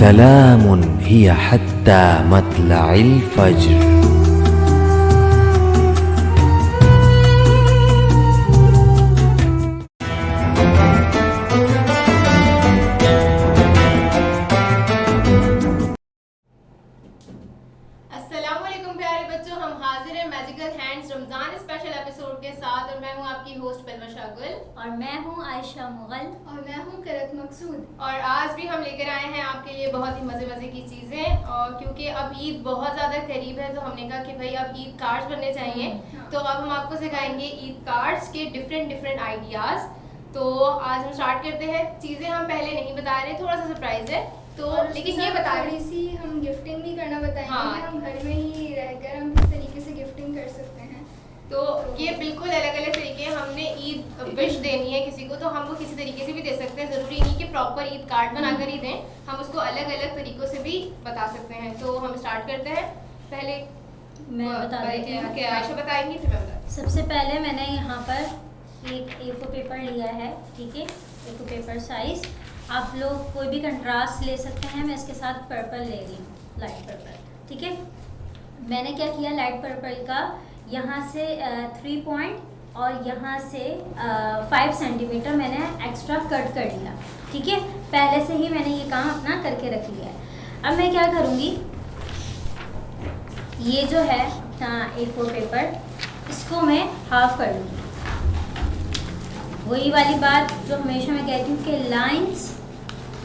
सलामुन हिया हत्ता मतलइल फज्र। अस्सलामुअलैकुम प्यारे बच्चों, हम हाजिर हैं magical hands Ramzan special episode के साथ और मैं हूं आपकी होस्ट पलवा शागुल और मैं हूं आयशा मुगल और मैं हूं करत मकसूद। और आज भी हम लेकर आए हैं आपके लिए बहुत ही मज़े की चीज़ें। और क्योंकि अब ईद बहुत ज़्यादा करीब है तो हमने कहा कि भाई अब ईद कार्ड्स बनने चाहिए। तो अब हम आपको सिखाएंगे ईद कार्ड्स के डिफरेंट आइडियाज़। तो आज हम स्टार्ट करते हैं। चीज़ें हम पहले नहीं बता रहे, थोड़ा सा सरप्राइज है तो, लेकिन ये बता रहे थोड़ी सी हम गिफ्टिंग भी करना बताएंगे। हाँ। हम घर में ही रहकर हम किस तरीके से गिफ्टिंग कर सकते हैं। तो ये बिल्कुल अलग तरीके हैं। हमने ईद विश देनी है किसी को तो हम वो किसी तरीके से भी दे सकते हैं। ज़रूरी नहीं कि प्रॉपर ईद कार्ड बनाकर ही दें, हम उसको अलग तरीकों से भी बता सकते हैं। तो हम स्टार्ट करते हैं। पहले मैं बता देती हूँ। आयशा बताएंगी फिर मैं बताती सबसे पहले मैंने यहाँ पर एक A4 पेपर लिया है, ठीक है, A4 पेपर साइज। आप लोग कोई भी कंट्रास्ट ले सकते हैं। मैं इसके साथ पर्पल ले रही हूँ, लाइट पर्पल, ठीक है। मैंने क्या किया, लाइट पर्पल का यहाँ से 3 पॉइंट और यहाँ से 5 सेंटीमीटर मैंने एक्स्ट्रा कट कर लिया, ठीक है। पहले से ही मैंने ये काम अपना करके रख लिया है। अब मैं क्या करूँगी, ये जो है A4 पेपर, इसको मैं हाफ कर लूँगी। वही वाली बात जो हमेशा मैं कहती हूँ कि लाइंस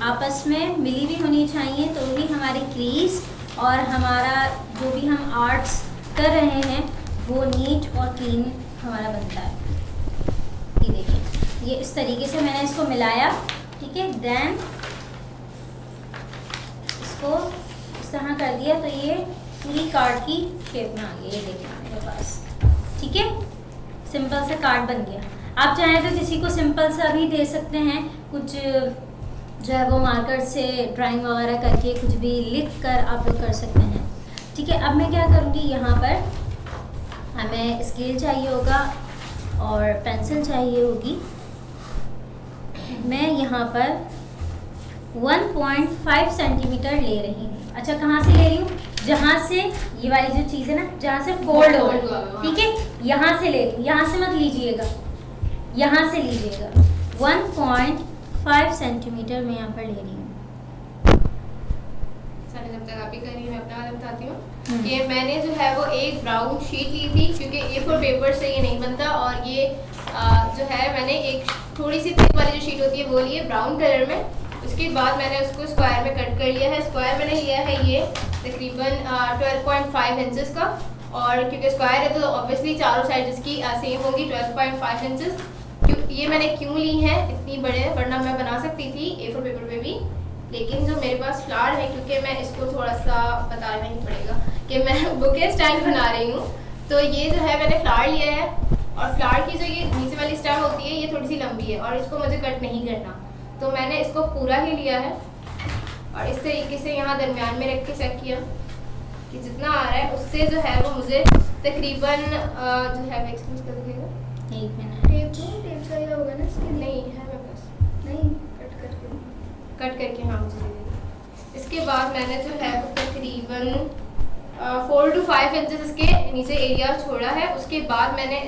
आपस में मिली भी होनी चाहिए, तो ही हमारी क्रीज और हमारा जो भी हम आर्ट्स कर रहे हैं वो नीट और क्लीन हमारा बनता है। ये देखिए, ये इस तरीके से मैंने इसको मिलाया, ठीक है। देन इसको इस तरह कर दिया तो ये पूरी कार्ड की शेप में आ गई। ये देखिए मेरे पास, ठीक है, सिंपल से कार्ड बन गया। आप चाहें तो किसी को सिंपल सा भी दे सकते हैं, कुछ जो है वो मार्कर से ड्राइंग वगैरह करके कुछ भी लिख कर आप लोग कर सकते हैं, ठीक है। अब मैं क्या करूँगी, यहाँ पर हमें स्केल चाहिए होगा और पेंसिल चाहिए होगी। मैं यहाँ पर 1.5 सेंटीमीटर ले रही हूँ। अच्छा, कहाँ से ले रही हूँ, जहाँ से ये वाली जो चीज़ है ना, जहाँ से फोल्ड हो, ठीक है, यहाँ से ले, यहाँ से मत लीजिएगा, यहाँ से लीजिएगा। 1.5 सेंटीमीटर मैं यहाँ पर ले रही हूँ। जब तक आप ही कर रही हैं मैं अपना वाला बताती हूँ कि मैंने जो है वो एक ब्राउन शीट ली थी क्योंकि A4 पेपर से ये नहीं बनता। और ये जो है मैंने एक थोड़ी सी थिक वाली जो शीट होती है वो ली है ब्राउन कलर में। उसके बाद मैंने उसको स्क्वायर में कट कर लिया है। स्क्वायर मैंने लिया है ये तकरीबन 12.5 इंचेस का, और क्योंकि स्क्वायर है तो ऑब्वियसली चारों साइड इसकी सेम होगी 12.5 इंचेस। ये मैंने क्यों ली है इतनी बड़े, वरना मैं बना सकती थी A4 पेपर पे भी, लेकिन जो मेरे पास फ्लावर है, क्योंकि मैं इसको थोड़ा सा बताना ही पड़ेगा कि मैं बुके स्टैंड बना रही हूँ, तो ये जो है मैंने फ्लावर लिया है। और फ्लावर की जो ये नीचे वाली स्टेम होती है ये थोड़ी सी लंबी है और इसको मुझे कट नहीं करना, तो मैंने इसको पूरा ही लिया है और इस तरीके से यहाँ दरमियान में रख के चेक किया कि जितना आ रहा है उससे जो है वो मुझे तकरीबन जो है एक्सक्यूज कर दीजिएगा, एक मिनट, टेप चाहिए होगा ना इसके लिए? नहीं है मेरे पास, नहीं, कट करके हाँ मुझे दे दीजिए। इसके बाद मैंने जो है वो तकरीबन 4 to 5 इंचेस इसके नीचे एरिया छोड़ा है। उसके बाद मैंने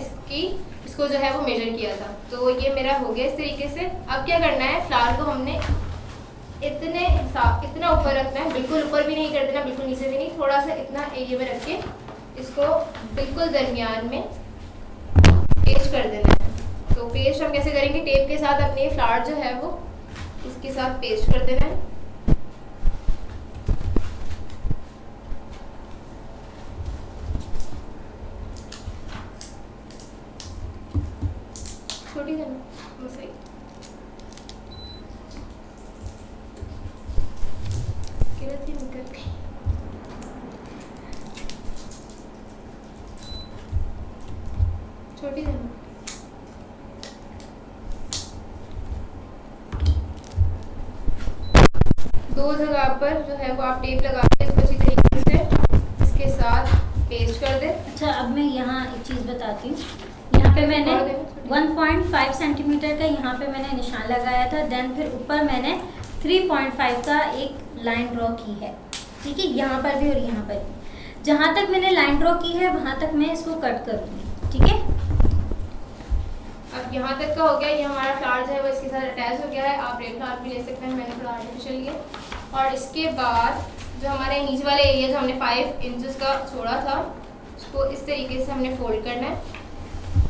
इसको जो है वो मेजर किया था, तो ये मेरा हो गया इस तरीके से। अब क्या करना है, फ्लावर को हमने इतना ऊपर रखना है, बिल्कुल ऊपर भी नहीं कर देना, बिल्कुल नीचे भी नहीं, थोड़ा सा इतना एरिया में रख के इसको बिल्कुल दरमियान में पेस्ट कर देना है। तो पेस्ट हम कैसे करेंगे, टेप के साथ अपने फ्लावर जो है वो इसके साथ पेस्ट कर देना है। छोटी करना बस, सही निकल गई। छोटी करना, दो जगह पर जो है वो आप टेप लगा के इसको अच्छी तरीके से इसके साथ पेस्ट कर दें। अच्छा, अब मैं यहाँ एक चीज़ बताती हूँ। यहाँ पे मैंने 1.5 सेंटीमीटर का यहाँ पे मैंने निशान लगाया था। देन फिर ऊपर मैंने 3.5 का एक लाइन ड्रॉ की है, ठीक है, यहाँ पर भी और यहाँ पर भी। जहाँ तक मैंने लाइन ड्रॉ की है वहाँ तक मैं इसको कट करूँगी, ठीक है। अब यहाँ तक का हो गया, ये हमारा फ्लावर जो है वो इसके साथ अटैच हो गया है। आप रेड फ्लावर भी ले सकते हैं, मैंने थोड़ा आर्टिफिशियल लिया। और इसके बाद जो हमारे नीचे वाले एरिया जो हमने 5 इंचेस का छोड़ा था उसको इस तरीके से हमने फोल्ड करना है।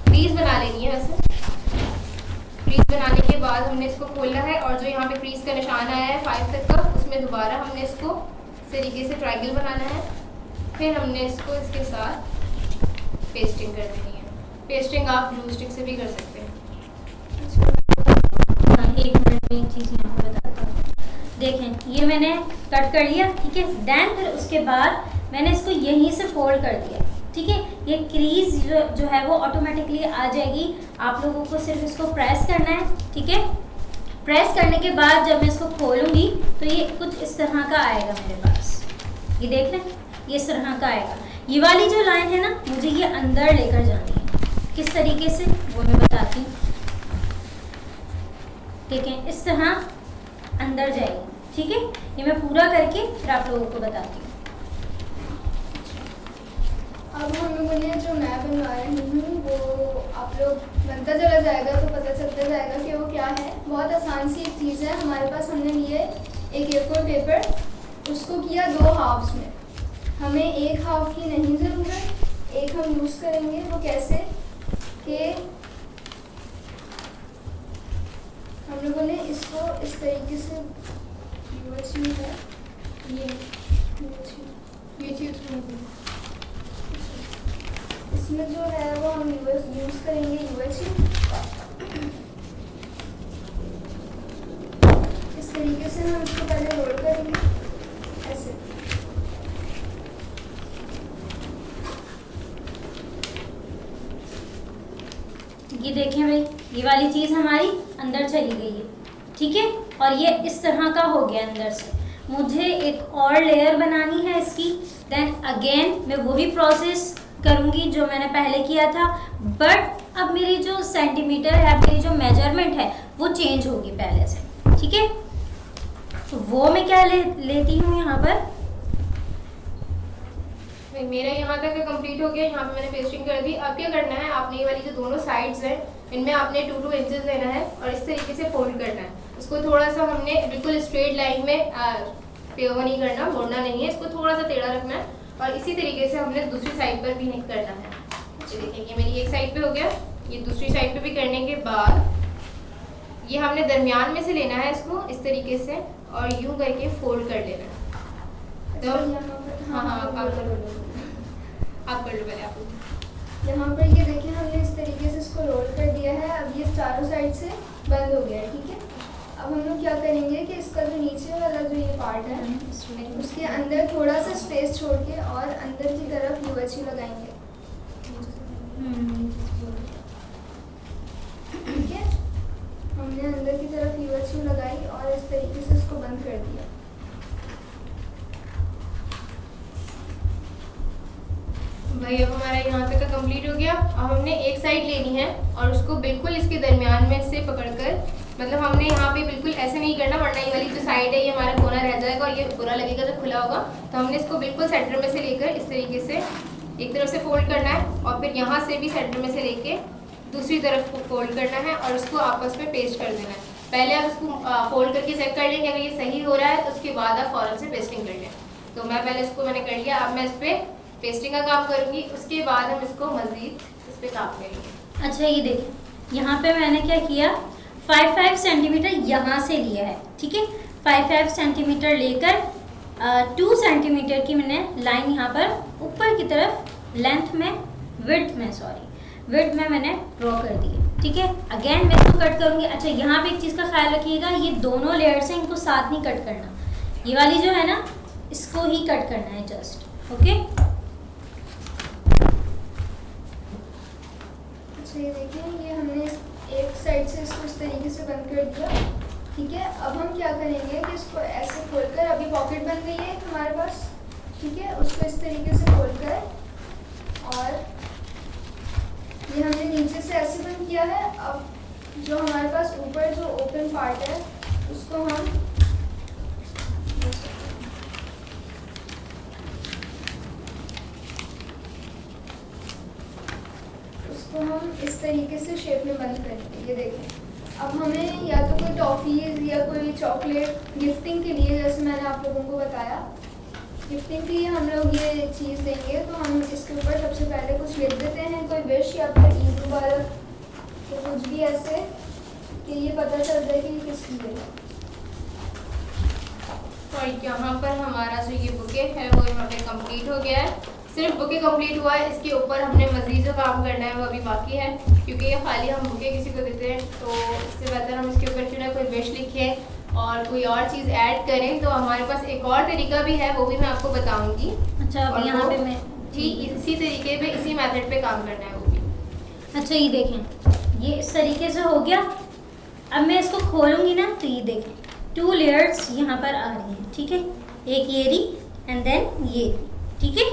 क्रीज बना लेनी है वैसे। क्रीज बनाने के बाद हमने इसको खोलना है और जो यहाँ पे क्रीज का निशान आया है 5 तक का, उसमें दोबारा हमने इसको इस तरीके से ट्रायंगल बनाना है। फिर हमने इसको इसके साथ पेस्टिंग कर देनी है। पेस्टिंग आप ग्लू स्टिक से भी कर सकते हैं। हाँ, 1 मिनट में एक चीज़ यहाँ पर बताता हूँ। देखें, ये मैंने कट कर लिया, ठीक है। देन फिर उसके बाद मैंने इसको यहीं से फोल्ड कर दिया, ठीक है। ये क्रीज जो है वो ऑटोमेटिकली आ जाएगी। आप लोगों को सिर्फ इसको प्रेस करना है, ठीक है। प्रेस करने के बाद जब मैं इसको खोलूँगी तो ये कुछ इस तरह का आएगा मेरे पास। ये देख रहे हैं, ये इस तरह का आएगा। ये वाली जो लाइन है ना, मुझे ये अंदर लेकर जानी है। किस तरीके से वो मैं बताती हूँ। देखें, इस तरह अंदर जाएगी, ठीक है। ये मैं पूरा करके फिर आप लोगों को बताती हूँ। अब हम लोगों ने जो मैं बनवा रही हूँ वो आप लोग बनता चला जाएगा तो पता चलता जाएगा कि वो क्या है। बहुत आसान सी एक चीज़ है। हमारे पास हमने लिए एक A4 पेपर, उसको किया 2 हाफ्स में। हमें 1 हाफ की नहीं ज़रूरत, एक हम यूज़ करेंगे। वो कैसे कि हम लोगों ने इसको इस तरीके से है ये इसमें जो है वो हम यूज़ करेंगे इस तरीके से हम इसको पहले रोल करेंगे ऐसे। ये देखें भाई, ये वाली चीज़ हमारी अंदर चली गई है, ठीक है। और ये इस तरह का हो गया अंदर से। मुझे एक और लेयर बनानी है इसकी। देन अगेन मैं वही प्रोसेस करूँगी जो मैंने पहले किया था, बट अब मेरी जो सेंटीमीटर है, मेरी जो मेजरमेंट है वो चेंज होगी पहले से, ठीक है। तो वो मैं क्या लेती हूँ यहाँ पर। मेरा यहाँ तक का कंप्लीट हो गया। यहाँ पे मैंने पेस्टिंग कर दी। अब क्या करना है, आपने ये वाली जो दोनों साइड्स हैं इनमें आपने 2-2 इंचेस लेना है और इस तरीके से फोल्ड करना है। उसको थोड़ा सा हमने बिल्कुल स्ट्रेट लाइन में वो नहीं करना, मोड़ना नहीं है, इसको थोड़ा सा टेढ़ा रखना है। और इसी तरीके से हमने दूसरी साइड पर भी नहीं करना है। ये देखिए, ये मेरी एक साइड पे हो गया, ये दूसरी साइड पे भी करने के बाद ये हमने दरमियान में से लेना है इसको इस तरीके से और यूं करके फोल्ड कर लेना है। तो हाँ आप कर लो पहले आप। यहाँ पर ये देखिए, हमने इस तरीके से इसको रोल कर दिया है। अब ये चारों साइड से बंद हो गया है, ठीक है। अब हम लोग क्या करेंगे कि इसका जो नीचे वाला जो ये पार्ट है उसके अंदर थोड़ा सा स्पेस छोड़ के और अंदर की तरफ UHC लगाएंगे, ठीक है। हमने अंदर की तरफ UHC लगाई और इस तरीके से इसको बंद कर दिया। भाई अब हमारा यहाँ तक का कंप्लीट हो गया। अब हमने एक साइड लेनी है और उसको बिल्कुल इसके दरमियान में से पकड़कर, मतलब हमने यहाँ पे बिल्कुल ऐसे नहीं करना वरना ये वाली जो साइड है ये हमारा कोना रह जाएगा और ये बुरा लगेगा जब खुला होगा। तो हमने इसको बिल्कुल सेंटर में से लेकर इस तरीके से एक तरफ से फोल्ड करना है और फिर यहाँ से भी सेंटर में से लेके दूसरी तरफ को फोल्ड करना है और उसको आपस में पेस्ट कर देना है। पहले आप उसको फोल्ड करके चेक कर लेंगे, अगर ये सही हो रहा है तो उसके बाद आप फौरन से पेस्टिंग कर लें। तो मैं पहले इसको मैंने कर लिया, अब मैं इस पर पेस्टिंग का काम करूँगी, उसके बाद हम इसको मज़ीद इस पर काम करेंगे। अच्छा, ये देखिए, यहाँ पे मैंने क्या किया, 5 सेंटीमीटर यहाँ से लिया है, ठीक है। 5 सेंटीमीटर लेकर 2 सेंटीमीटर की मैंने लाइन यहाँ पर ऊपर की तरफ लेंथ में, विड्थ में मैंने ड्रॉ कर दी है, ठीक है। अगेन मैं इसको कट करूँगी। अच्छा, यहाँ पे एक चीज़ का ख्याल रखिएगा, ये दोनों लेयर से इनको साथ नहीं कट करना, ये वाली जो है ना इसको ही कट करना है जस्ट, ओके। अच्छा, ये देखिए, ये हमने एक साइड से इसको इस तरीके से बंद कर दिया, ठीक है। अब हम क्या करेंगे कि इसको ऐसे खोलकर, अभी पॉकेट बन गई है हमारे पास, ठीक है। उसको इस तरीके से खोलकर और ये हमने नीचे से ऐसे बंद किया है। अब जो हमारे पास ऊपर जो ओपन पार्ट है उसको हम इसको हम इस तरीके से शेप में बंद करेंगे। ये देखें, अब हमें या तो कोई टॉफ़ीज़ या कोई चॉकलेट गिफ्टिंग के लिए, जैसे मैंने आप लोगों को बताया, गिफ्टिंग के लिए हम लोग ये चीज़ देंगे, तो हम इसके ऊपर सबसे पहले कुछ लिख देते हैं, कोई विश या फिर ईद मुबारक, तो कुछ भी ऐसे कि ये पता चल जाए कि किस लिए है। और यहाँ पर हमारा जो ये बुके है वो यहाँ पे कंप्लीट हो गया है। सिर्फ बुके कंप्लीट हुआ है, इसके ऊपर हमने मज़ीद जो काम करना है वो अभी बाकी है, क्योंकि ये खाली हम बुके किसी को देते हैं तो इससे बेहतर हम इसके ऊपर क्यों ना कोई विश लिखें और कोई और चीज़ ऐड करें। तो हमारे पास एक और तरीका भी है, वो भी मैं आपको बताऊँगी। अच्छा, अब यहाँ पे मैं जी इसी तरीके पे, इसी मेथड पे काम करना है वो भी। अच्छा ये देखें, ये इस तरीके से हो गया। अब मैं इसको खोलूँगी ना तो ये देखें 2 लेयर्स यहाँ पर आ रही हैं, ठीक है। एक ये रही एंड देन ये, ठीक है,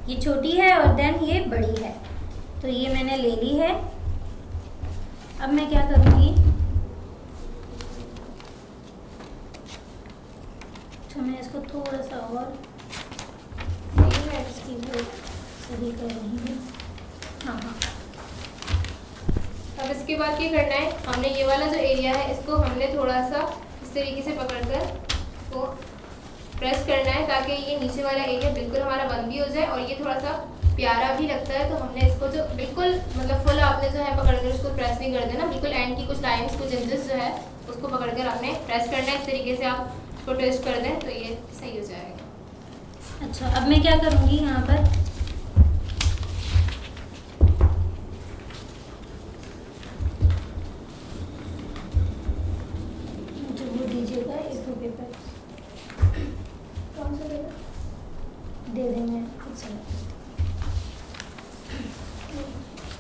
ये छोटी है और देन ये बड़ी है। तो ये मैंने ले ली है। अब मैं क्या करूँगी, तो मैं इसको थोड़ा सा और इसकी वो सही कर रही हूँ। हाँ हाँ, अब इसके बाद क्या करना है, हमने ये वाला जो एरिया है इसको हमने थोड़ा सा इस तरीके से पकड़कर इसको प्रेस करना है, ताकि ये नीचे वाला एरिया बिल्कुल हमारा बंद भी हो जाए और ये थोड़ा सा प्यारा भी लगता है। तो हमने इसको जो बिल्कुल मतलब फुल आपने जो है पकड़कर उसको प्रेस नहीं कर देना, बिल्कुल एंड की कुछ लाइंस, कुछ इंचेस जो है उसको पकड़कर आपने प्रेस करना है। इस तरीके से आप इसको ट्विस्ट कर दें तो ये सही हो जाएगा। अच्छा अब मैं क्या करूँगी यहाँ पर, जो वो दीजिएगा एक पेपर कौन सा देगा? दे देंगे। अच्छा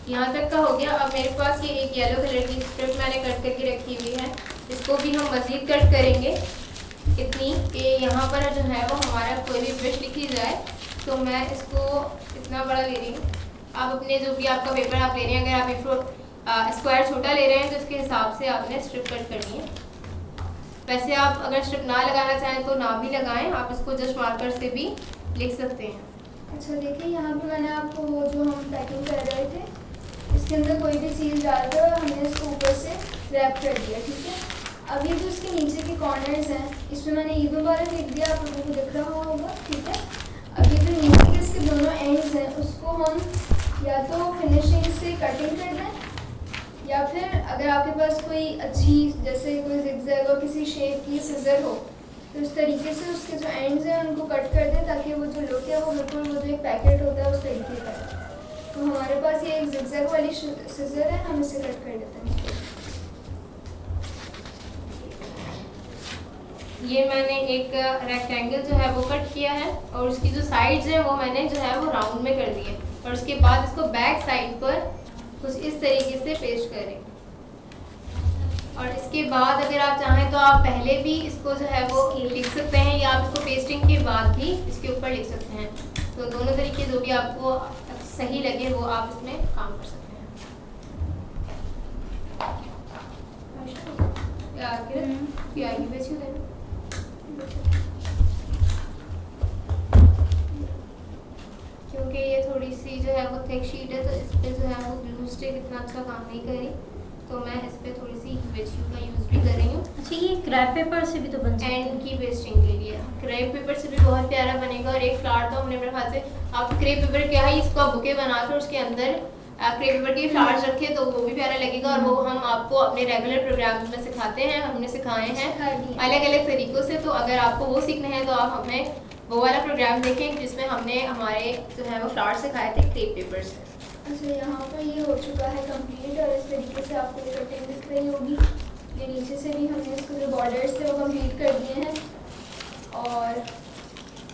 यहाँ तक का हो गया। अब मेरे पास ये एक येलो कलर की स्ट्रिप मैंने कट करके रखी हुई है, इसको भी हम मज़ीद कट करेंगे इतनी कि यहाँ पर जो है वो हमारा कोई भी विश लिखी जाए। तो मैं इसको इतना बड़ा ले रही हूँ। आप अपने जो भी आपका पेपर आप ले रहे हैं, अगर आप एक स्क्वायर छोटा ले रहे हैं तो इसके हिसाब से आपने स्ट्रिप कट करनी है। वैसे आप अगर स्ट्रिप ना लगाना चाहें तो ना भी लगाएं, आप इसको जस्ट मार्कर से भी लिख सकते हैं। अच्छा देखिए, यहाँ पे मैंने आपको वो जो हम पैकिंग कर रहे थे इसके अंदर कोई भी चीज़ डालकर और हमने इसको ऊपर से रैप कर दिया, ठीक है। अब ये जो इसके नीचे के कॉर्नर्स हैं इसमें मैंने ईद मुबारक लिख दिया, आप लोगों को दिख रहा होगा, ठीक है। अब ये जो नीचे के इसके दोनों एंड्स हैं उसको हम या तो फिनिशिंग से कटिंग कर दें, या फिर अगर आपके पास कोई अच्छी जैसे कोई ज़िगज़ैग और किसी शेप की सिजर हो तो इस तरीके से उसके जो एंड्स हैं उनको कट कर दें, ताकि वो जो लुक है वो बिल्कुल वो जो एक पैकेट होता है उस तरीके का है। तो हमारे पास ये एक ज़िगज़ैग वाली सिजर है, हम इसे कट कर देते हैं। ये मैंने एक रेक्टेंगल जो है वो कट किया है और उसकी जो साइड्स हैं वो मैंने जो है वो राउंड में कर दिए, और उसके बाद इसको बैक साइड पर कुछ इस तरीके से पेस्ट करें। और इसके बाद अगर आप चाहें तो आप पहले भी इसको जो है वो लिख सकते हैं, या आप इसको पेस्टिंग के बाद भी इसके ऊपर लिख सकते हैं। तो दोनों तरीके जो भी आपको सही लगे वो आप इसमें काम कर सकते हैं। क्योंकि ये थोड़ी सी जो है वो थिक शीट है तो इस पे जो है वो ग्लू स्टिक इतना अच्छा काम नहीं करी, तो मैं इस पे थोड़ी सी वेच्यू का यूज़ भी कर रही हूँ। अच्छा, ये क्रैप पेपर से भी तो बन सकता है। एंड की पेस्टिंग के लिए क्रेप पेपर से भी बहुत प्यारा बनेगा। और एक फ्लावर तो हमने मेरे ख्याल से आप क्रेप पेपर क्या है इसको बुके बनाकर उसके अंदर क्रेप पेपर के फ्लावर्स रखे तो वो भी प्यारा लगेगा। और वो हम आपको अपने रेगुलर प्रोग्राम्स में सिखाते हैं, हमने सिखाए हैं अलग अलग तरीक़ों से। तो अगर आपको वो सीखना है तो आप हमें वो वाला प्रोग्राम देखें जिसमें हमने हमारे जो है वो फ्लावर्स सिखाए थे क्रेप पेपर से। अच्छा, यहाँ पर ये हो चुका है कंप्लीट और इस तरीके से आपको ये कटिंग दिख रही होगी। ये नीचे से भी हमने इसको जो बॉर्डर्स थे वो कंप्लीट कर दिए हैं और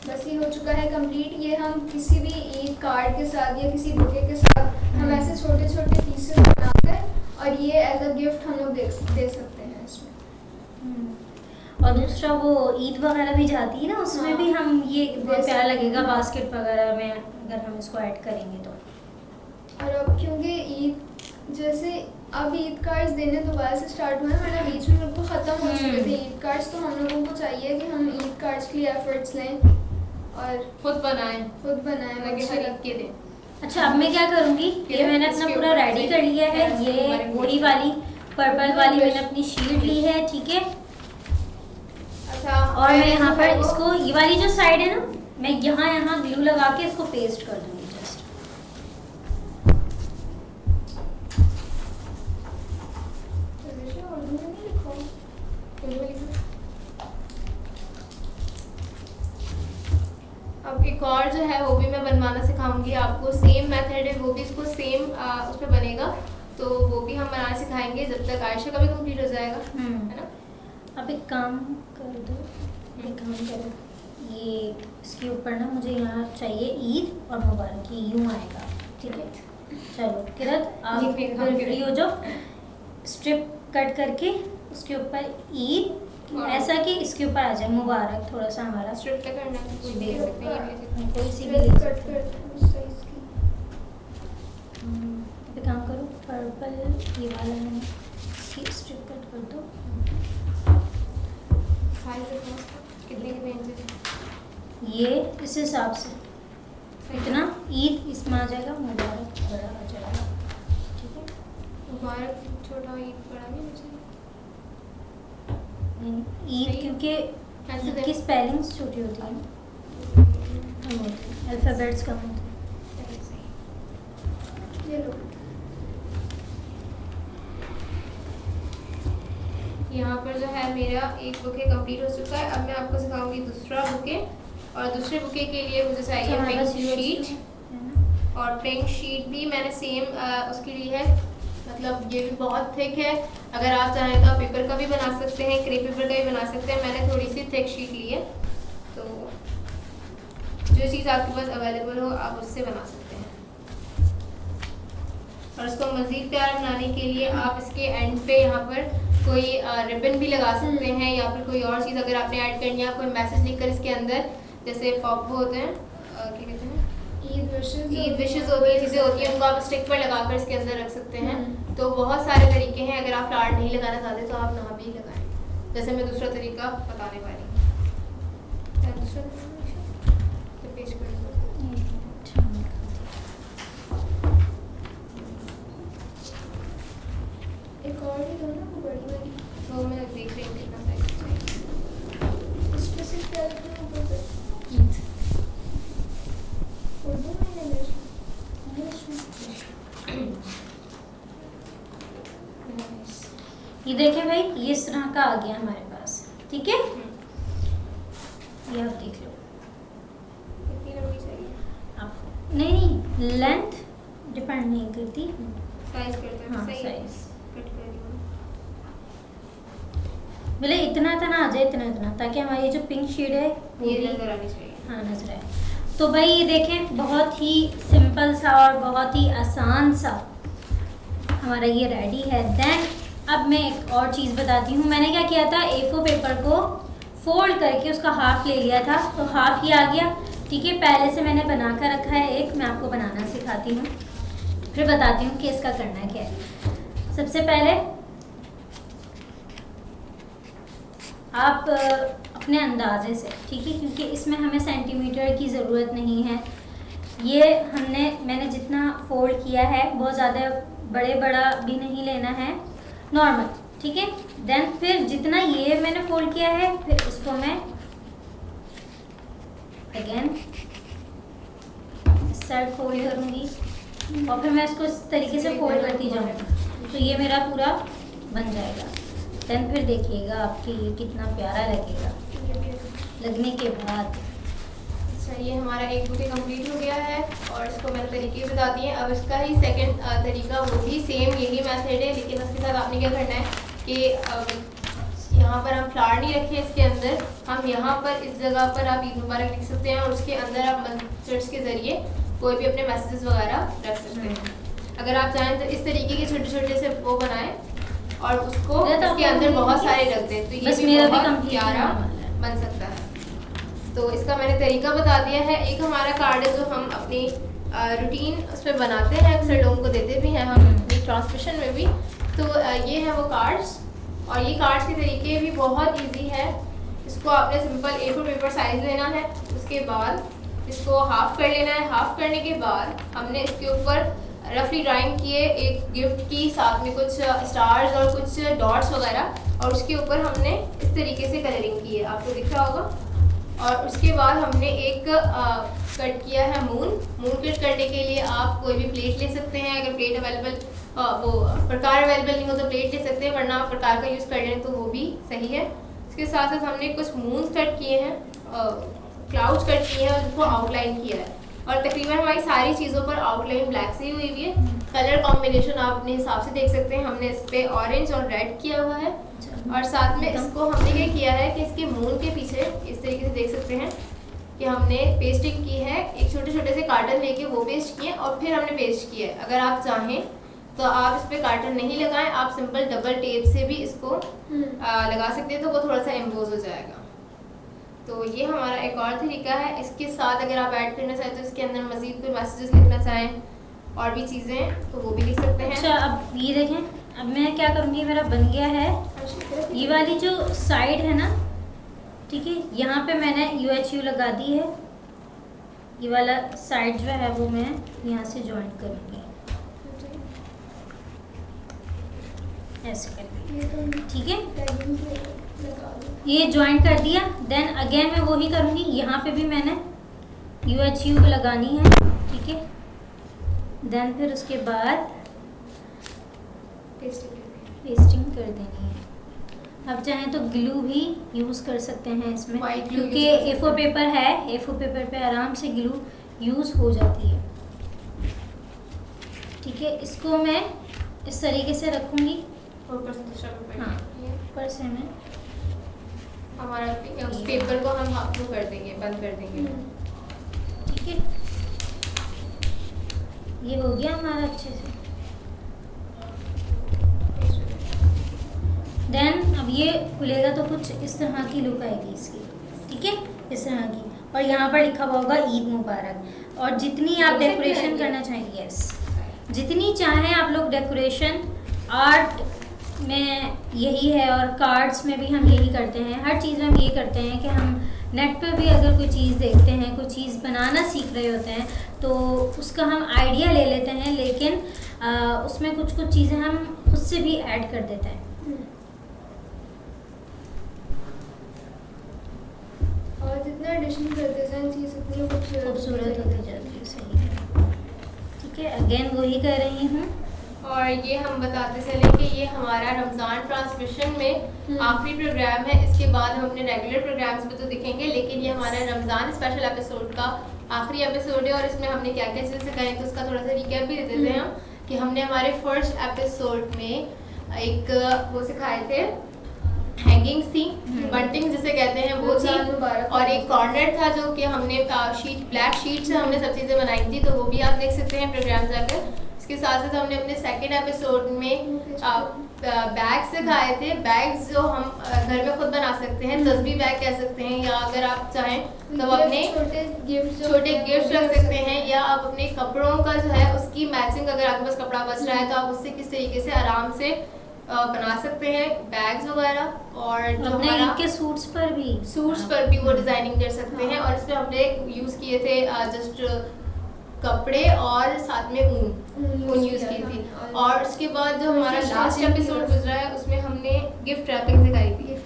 बस ये हो चुका है कंप्लीट। ये हम किसी भी ईद कार्ड के साथ या किसी बुके के साथ हम ऐसे छोटे छोटे पीसेस बनाकर और ये एज अ गिफ्ट हम लोग दे सकते हैं इसमें। और दूसरा वो ईद वगैरह भी जाती है ना, उसमें हाँ। भी हम ये बहुत प्यारा लगेगा हाँ। बास्केट वगैरह में अगर हम इसको ऐड करेंगे तो। और अब क्योंकि ईद जैसे अब ईद कार्ड्स देने दोबारा से स्टार्ट हुए हैं, वरना बीच में बिल्कुल ख़त्म हो चुके थे ईद कार्ड्स। तो हम लोगों को चाहिए कि हम ईद कार्ड्स के लिए एफर्ट्स लें और खुद बनाएं खुद बनाएं ताकि अच्छा खरीद के दें। अच्छा अब मैं क्या करूँगी, ये मैंने अपना इसके पूरा ऊपर रेडी से कर लिया है। ये हमारे वही वाली पर्पल वाली मैंने अपनी शीट ली है, ठीक है। अच्छा, और मैं यहाँ जो पर है वो- इसको ये वाली जो साइड है ना, मैं यहाँ ग्लू लगा के इसको पेस्ट कर दूँगी जस्ट। उर्दू में नहीं लिखा हो? अब एक और जो है वो भी मैं बनवाना सिखाऊंगी आपको। सेम मेथड है वो भी, इसको सेम उस पर बनेगा, तो वो भी हम बनाना सिखाएंगे जब तक आयशा का भी कंप्लीट हो जाएगा, है ना। अब एक काम कर दो, एक काम करो, ये इसके ऊपर ना मुझे यहाँ चाहिए ईद और मुबारक, ये यूँ आएगा, ठीक है। चलो किरत आप लिखने का काम फिर करें। फ्री हो जाओ, स्ट्रिप कट करके उसके ऊपर ईद और- ऐसा कि इसके ऊपर आ जाए मुबारक, थोड़ा सा हमारा स्ट्रिप तक करना है, कोई भी ले सकते हैं, ये भी ले सकते हैं। कोई सी भी Strip ले कट सकते हैं। करते हैं उस साइज की। अब एक काम करो, पर्पल ये वाला मैंने इसकी स्ट्रिप कट कर दो। साइज देखो उसका, कितने इंच है। ये इस हिसाब से इतना ईद इसमें आ जाएगा, मुबारक बड़ा आ जाएगा, ठीक है। मुबारक छोटा, ईद बड़ा नहीं मुझे। ईद सही। क्योंकि ऐसे ईद देख- की स्पेलिंग्स छोटी होती हैं, कम होती हैं, अल्फ़ाबेट्स कम होते हैं। सही, सही। ये लो। यहाँ पर जो है मेरा एक बुके कंप्लीट हो चुका है। अब मैं आपको सिखाऊंगी दूसरा बुके, और दूसरे बुके के लिए मुझे चाहिए हमारे पास पिंक ये शीट, है ना। और पिंक शीट भी मैंने सेम उसके लिए है, मतलब ये भी बहुत थिक है। अगर आप चाहें तो आप पेपर का भी बना सकते हैं, क्रेप पेपर का भी बना सकते हैं। मैंने थोड़ी सी थिक शीट ली है, तो जो चीज़ आपके पास अवेलेबल हो आप उससे बना सकते हैं। और इसको मज़ीद प्यारा बनाने के लिए आप इसके एंड पे यहाँ पर कोई रिबन भी लगा सकते हैं, या फिर कोई और चीज़ अगर आपने ऐड करनी है, कोई मैसेज लिखकर इसके अंदर, जैसे पॉप होते हैं, क्या कहते हैं, ईद विशेज़ होती है, चीज़ें होती हैं, उनको आप स्टिक पर लगाकर इसके अंदर रख सकते हैं। तो बहुत सारे तरीके हैं। अगर आप फ्लावर नहीं लगाना चाहते तो आप ना भी लगाएं, जैसे मैं दूसरा तरीका बताने वाली हूँ। क्या दूसरा तरीका? तो पेश कर दो। अच्छा, एक और ही दो ना, वो बड़ी वाली। तो मैं देख रही हूँ कितना साइज चाहिए। इस पे सिर्फ क्या लिखना है ऊपर पे? ईद। उर्दू में या इंग्लिश में? ये देखें भाई, ये इस तरह का आ गया हमारे पास, ठीक है। ये आप देख लो, कितनी लंबी चाहिए? आप नहीं लेंथ डिपेंड नहीं करती, साइज करते हैं। हाँ सही है। साइज कट कर दिया। बोले इतना इतना आ जाए, इतना इतना, ताकि हमारी जो पिंक शेड है वो ये भी नजर आनी चाहिए। हाँ नजर आए। तो भाई ये देखें, बहुत ही सिंपल सा और बहुत ही आसान सा हमारा ये रेडी है। देन अब मैं एक और चीज़ बताती हूँ। मैंने क्या किया था, A4 पेपर को फोल्ड करके उसका हाफ ले लिया था, तो हाफ ये आ गया, ठीक है। पहले से मैंने बना कर रखा है एक, मैं आपको बनाना सिखाती हूँ, फिर बताती हूँ कि इसका करना क्या है। सबसे पहले आप अपने अंदाजे से, ठीक है, क्योंकि इसमें हमें सेंटीमीटर की ज़रूरत नहीं है। ये मैंने जितना फोल्ड किया है बहुत ज़्यादा बड़ा भी नहीं लेना है, नॉर्मल, ठीक है। देन फिर जितना ये मैंने फोल्ड किया है, फिर उसको मैं अगेन इस साइड फोल्ड करूँगी, और फिर मैं इसको इस तरीके से फोल्ड करती जाऊँगी, तो ये मेरा पूरा बन जाएगा। देन फिर देखिएगा आपके ये कितना प्यारा लगेगा लगने के बाद। अच्छा, ये हमारा एक बुके कंप्लीट हो गया है, और इसको मैंने तरीके बता दिए। अब इसका ही सेकंड तरीका, वो भी सेम यही मेथड है, लेकिन उसके साथ आपने क्या करना है कि यहाँ पर हम फ्लावर नहीं रखे इसके अंदर, हम यहाँ पर इस जगह पर आप ईद मुबारक लिख सकते हैं, और उसके अंदर आप मस्टर्ड्स के ज़रिए कोई भी अपने मैसेजेस वगैरह रख सकते हैं। अगर आप चाहें तो इस तरीके के छोटे छोटे से वो बनाएं, और उसको इसके अंदर बहुत सारे रख दें, तो ये बस भी मेरा भी बहुत कंप्लीट प्यारा होने वाला है। बन सकता है। तो इसका मैंने तरीका बता दिया है। एक हमारा कार्ड है जो हम अपनी रूटीन उस पर बनाते हैं, अक्सर लोगों को देते भी हैं हम अपनी ट्रांसमिशन में भी। तो ये है वो कार्ड्स, और ये कार्ड्स के तरीके भी बहुत इजी है। इसको आपने सिंपल A4 पेपर साइज लेना है, उसके बाद इसको हाफ कर लेना है। हाफ करने के बाद हमने इसके ऊपर रफली ड्राइंग किए एक गिफ्ट की, साथ में कुछ स्टार्स और कुछ डॉट्स वगैरह, और उसके ऊपर हमने इस तरीके से कलरिंग की है, आपको दिख रहा होगा। और उसके बाद हमने एक कट किया है मून कट करने के लिए आप कोई भी प्लेट ले सकते हैं, अगर प्लेट अवेलेबल वो प्रकार अवेलेबल नहीं हो तो प्लेट ले सकते हैं, वरना आप प्रकार का यूज़ कर लें तो वो भी सही है। इसके साथ साथ हमने कुछ मून कट किए हैं, क्लाउड्स कट किए हैं और उनको आउटलाइन किया है, और तकरीबन हमारी सारी चीज़ों पर आउटलाइन ब्लैक से ही हुई हुई है। कलर कॉम्बिनेशन आप अपने हिसाब से देख सकते हैं, हमने इस पर ऑरेंज और रेड किया हुआ है, और साथ में इसको हमने क्या किया है कि इसके मून के पीछे इस तरीके से देख सकते हैं कि हमने पेस्टिंग की है, एक छोटे छोटे से कार्टन लेके वो पेस्ट किए और फिर हमने पेस्ट किया है। अगर आप चाहें तो आप इस पर कार्टन नहीं लगाएं, आप सिंपल डबल टेप से भी इसको लगा सकते हैं, तो वो थोड़ा सा एम्बोज हो जाएगा। तो ये हमारा एक और तरीका है। इसके साथ अगर आप ऐड करना चाहें तो इसके अंदर मजीद कोई मैसेजेस लिखना चाहें और भी चीज़ें तो वो भी लिख सकते हैं। अच्छा, अब ये देखें, अब मैं क्या करूँगी, मेरा बन गया है ये वाली जो साइड है ना, ठीक है, यहाँ पे मैंने UHU लगा दी है, ये वाला साइड जो है वो मैं यहाँ से जॉइंट करूँगी ऐसे करके, ठीक है, ये जॉइंट कर दिया। देन अगेन मैं वही करूँगी, यहाँ पे भी मैंने UHU लगानी है, ठीक है। देन फिर उसके बाद पेस्टिंग कर देनी है। अब चाहें तो ग्लू भी यूज़ कर सकते हैं इसमें, क्योंकि A4 पेपर है, A4 पेपर पे आराम से ग्लू यूज़ हो जाती है, ठीक है। इसको मैं इस तरीके से रखूँगी, ऊपर से दूसरा पेपर, हाँ, ऊपर से मैं हमारा उस पेपर को हम हाफ कर देंगे, बंद कर देंगे, ठीक है। ये हो गया हमारा अच्छे से। देन अब ये खुलेगा तो कुछ इस तरह की लुक आएगी इसकी, ठीक है, इस तरह की, और यहाँ पर लिखा हुआ होगा ईद मुबारक। और जितनी आप डेकोरेशन करना चाहेंगे, यस, जितनी चाहें आप लोग डेकोरेशन, आर्ट में यही है और कार्ड्स में भी हम यही करते हैं, हर चीज़ में हम ये करते हैं कि हम नेट पर भी अगर कोई चीज़ देखते हैं, कोई चीज़ बनाना सीख रहे होते हैं तो उसका हम आइडिया ले लेते हैं, लेकिन उसमें कुछ कुछ चीज़ें हम खुद से भी ऐड कर देते हैं। और जितना एडिशन करते जाएं चीज़ उतनी खूबसूरत होती जाती है, सही है, ठीक है। अगेन वही कर रही हूँ। और ये हम बताते चले कि ये हमारा रमज़ान ट्रांसमिशन में आखिरी प्रोग्राम है, इसके बाद हम अपने रेगुलर प्रोग्राम्स में तो दिखेंगे, लेकिन ये हमारा रमज़ान स्पेशल एपिसोड का आखिरी एपिसोड है, और इसमें हमने क्या क्या चीज़ें सिखाई तो उसका थोड़ा सा रिकैप भी दे देते हैं हम, कि हमने हमारे फर्स्ट एपिसोड में एक वो सिखाए थे, हैंगिंग्स थी, बंटिंग जिसे कहते हैं वो थी, और एक कॉर्नर था जो कि हमने ब्लैक शीट से हमने सब चीज़ें बनाई थी, तो वो भी आप देख सकते हैं प्रोग्राम जाकर। इसके साथ साथ हमने अपने सेकंड एपिसोड में बैग सिखाए थे, बैग्स जो हम घर में खुद बना सकते हैं, तस्बीह बैग कह सकते हैं, या अगर आप चाहें तो अपने छोटे गिफ्ट रख सकते हैं, या आप अपने कपड़ों का जो है उसकी मैचिंग, अगर आपके पास कपड़ा बच रहा है तो आप उससे किस तरीके से आराम से बना सकते हैं बैग्स वगैरह। और जो हमारा के सूट्स पर भी वो डिजाइनिंग कर सकते हैं, और इसमें हमने यूज़ किए थे जस्ट कपड़े और साथ में ऊन यूज़ की थी। और उसके बाद जो हमारा लास्ट एपिसोड गुजरा है उसमें हमने गिफ्ट रैपिंग सिखाई थी,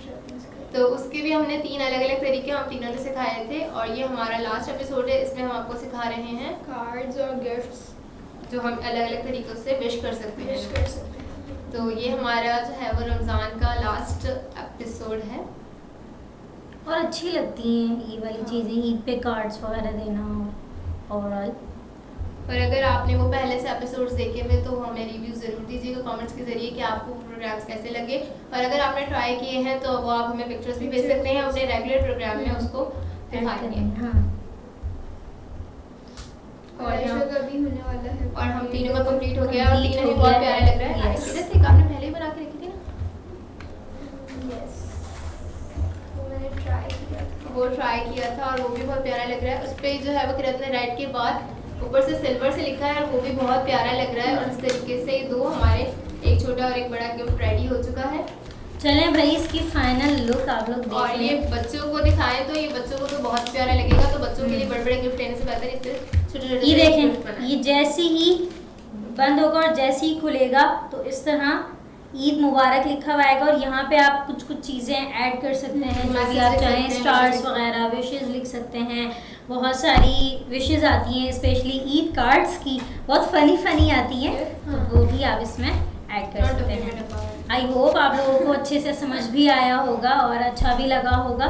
तो उसके भी हमने 3 अलग अलग तरीके हम तीनों ने सिखाए थे, और ये हमारा लास्ट एपिसोड है, इसमें हम आपको सिखा रहे हैं कार्ड्स और गिफ्ट्स जो हम अलग अलग तरीक़ों से विश कर सकते हैं। तो ये हमारा जो है वो रमज़ान का लास्ट एपिसोड है, और अच्छी लगती हैं ये वाली चीज़ें, ईद पे कार्ड्स वगैरह देना ओवरऑल। और अगर आपने वो पहले से एपिसोड्स देखे हुए तो हमें रिव्यू ज़रूर दीजिएगा कमेंट्स के ज़रिए कि आपको प्रोग्राम्स कैसे लगे, और अगर आपने ट्राई किए हैं तो वो आप हमें पिक्चर्स भी भेज सकते हैं, अपने रेगुलर प्रोग्राम में उसको दिखाएंगे। हाँ, और हम तीनों का कंप्लीट हो गया, और तीनों में बहुत प्यारा लग रहा है। आपने पहले ही बना के रखी थी ना? वो ट्राई किया था और वो भी बहुत प्यारा लग रहा है। उस पर जो है वो किरत ने राइट के बाद ऊपर से सिल्वर से लिखा है, और वो भी बहुत प्यारा लग रहा है। और इस तरीके से 2 हमारे एक छोटा और एक बड़ा गिफ्ट रेडी हो चुका है। चलें भाई, इसकी फाइनल लुक आप लोग और देख ये लें। बच्चों को दिखाएं तो ये बच्चों को तो बहुत प्यारा लगेगा, तो बच्चों के लिए बड़े बड़े गिफ्ट लेने से बेहतर इससे छोटे छोटे ये गिफ्ट देखें, बनाएं। ये जैसे ही बंद होगा और जैसे ही खुलेगा तो इस तरह ईद मुबारक लिखा हुआ आएगा, और यहाँ पे आप कुछ कुछ चीज़ें ऐड कर सकते हैं जो भी आप चाहें, स्टार्स वगैरह, विशेस लिख सकते हैं। बहुत सारी विशेस आती हैं, स्पेशली ईद कार्ड्स की बहुत फनी आती हैं, तो वो भी आप इसमें ऐड कर सकते हैं। आई होप आप लोगों को अच्छे से समझ भी आया होगा और अच्छा भी लगा होगा।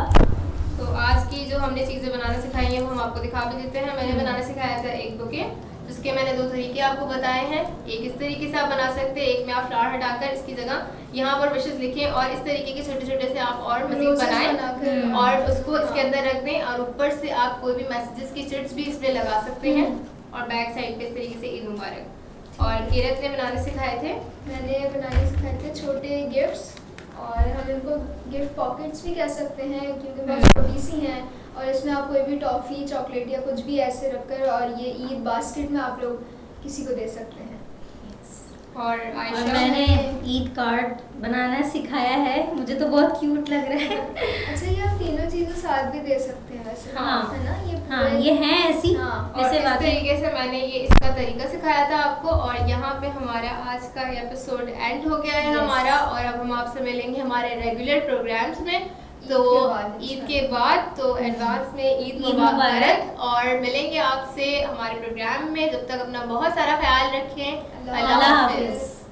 तो आज की जो हमने चीज़ें बनाना सिखाई हैं वो हम आपको दिखा भी देते हैं। मैंने बनाना सिखाया था एक बुके, जिसके मैंने 2 तरीके आपको बताए हैं। एक इस तरीके से आप बना सकते हैं, एक में आप फ्लावर हटाकर इसकी जगह यहाँ पर विशेस लिखें, और इस तरीके के छोटे छोटे से आप और मजीद Roses बनाएं बनाकर। और उसको इसके अंदर रख दें, और ऊपर से आप कोई भी मैसेजेस की चिट्स भी इसमें लगा सकते हैं, और बैक साइड पे इस तरीके से ईद मुबारक। और किरत ने बनाने सिखाए थे, मैंने बनाने सिखाए थे छोटे गिफ्ट्स, और हम इनको गिफ्ट पॉकेट्स भी कह सकते हैं क्योंकि बहुत छोटी सी हैं, और इसमें आप कोई भी टॉफ़ी, चॉकलेट या कुछ भी ऐसे रखकर, और ये ईद बास्केट में आप लोग किसी को दे सकते हैं। और और आयशा मैंने ईद कार्ड बनाना सिखाया है, मुझे तो बहुत क्यूट लग रहा है। अच्छा, ये आप तीनों चीज़ें साथ भी दे सकते हैं वैसे, हाँ। है ना? ये हाँ, पूरे- ये है ऐसी हाँ, और वैसे इस बातें। तरीके से मैंने ये इसका तरीका सिखाया था आपको, और यहाँ पे हमारा आज का एपिसोड एंड हो गया है Yes. हमारा, और अब हम आपसे मिलेंगे हमारे रेगुलर प्रोग्राम्स में, तो ईद के बाद, तो एडवांस में ईद मुबारक, और मिलेंगे आपसे हमारे प्रोग्राम में। जब तक अपना बहुत सारा ख्याल रखें। अल्लाह अल्लाह हाफिज़। हाफिज़।